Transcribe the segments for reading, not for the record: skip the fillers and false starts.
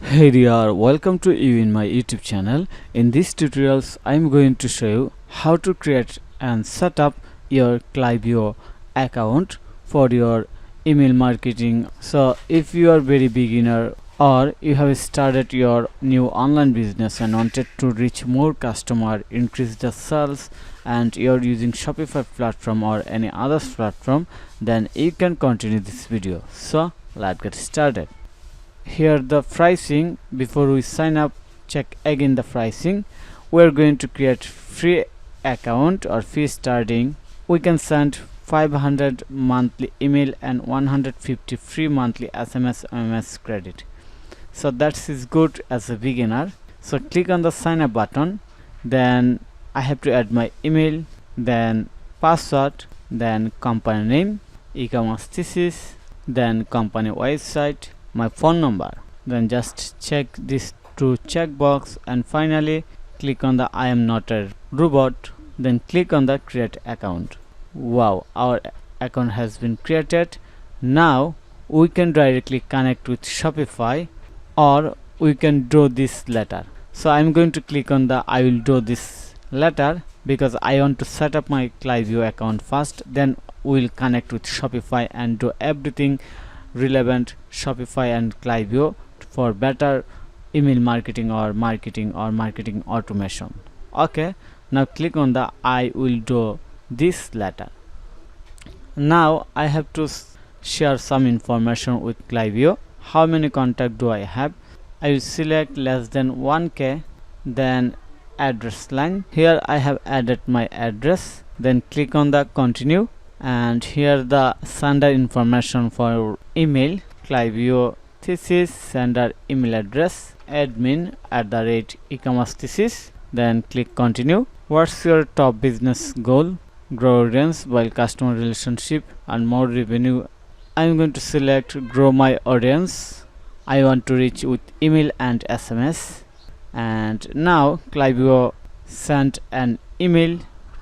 Hey there, welcome to you in my YouTube channel. In these tutorials, I'm going to show you how to create and set up your Klaviyo account for your email marketing. So if you are very beginner or you have started your new online business and wanted to reach more customer, increase the sales, and you're using Shopify platform or any other platform, then you can continue this video. So let's get started. Here the pricing, before we sign up, check again the pricing. We're going to create free account or fee starting. We can send 500 monthly email and 150 free monthly SMS MMS credit. So that is good as a beginner. So click on the sign up button, then I have to add my email, then password, then company name, e-commerce thesis, then company website, my phone number. Then just check this two checkbox and finally click on the I am not a robot. Then click on the create account. Wow, our account has been created. Now we can directly connect with Shopify, or we can draw this letter. So I'm going to click on the I will draw this letter because I want to set up my Klaviyo account first, then we'll connect with Shopify and do everything relevant Shopify and Klaviyo for better email marketing or marketing automation. Okay, now click on the I will do this letter. Now I have to share some information with Klaviyo. How many contacts do I have? I will select less than 1k, then address line. Here I have added my address, then click on the continue, and here the sender information for email, Klaviyo thesis, sender email address, admin@ecommercethesis, then click continue. What's your top business goal? Grow audience, build customer relationship and more revenue. I'm going to select grow my audience. I want to reach with email and SMS. And now Klaviyo sent an email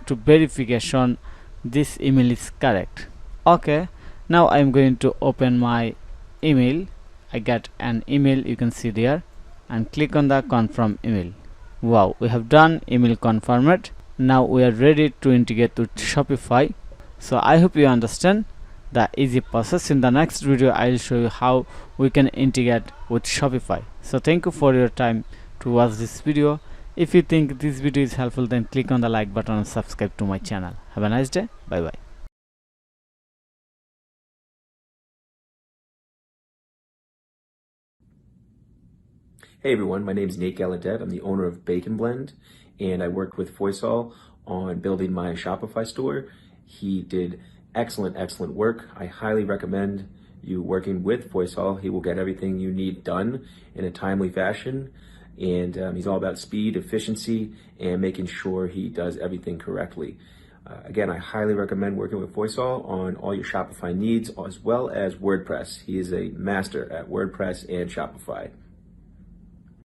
to verification this email is correct. Okay, now I'm going to open my email. I get an email, you can see there, and click on the confirm email. Wow, we have done email confirmed. Now we are ready to integrate with Shopify. So I hope you understand the easy process. In the next video I will show you how we can integrate with Shopify. So thank you for your time to watch this video. If you think this video is helpful, then click on the like button and subscribe to my channel. Have a nice day. Bye bye. Hey everyone, my name is Nate Gallaudet. I'm the owner of Bacon Blend, and I worked with Fastaest on building my Shopify store. He did excellent work. I highly recommend you working with Fastaest. He will get everything you need done in a timely fashion, and he's all about speed, efficiency, and making sure he does everything correctly. Again, I highly recommend working with Fastaest on all your Shopify needs, as well as WordPress. He is a master at WordPress and Shopify.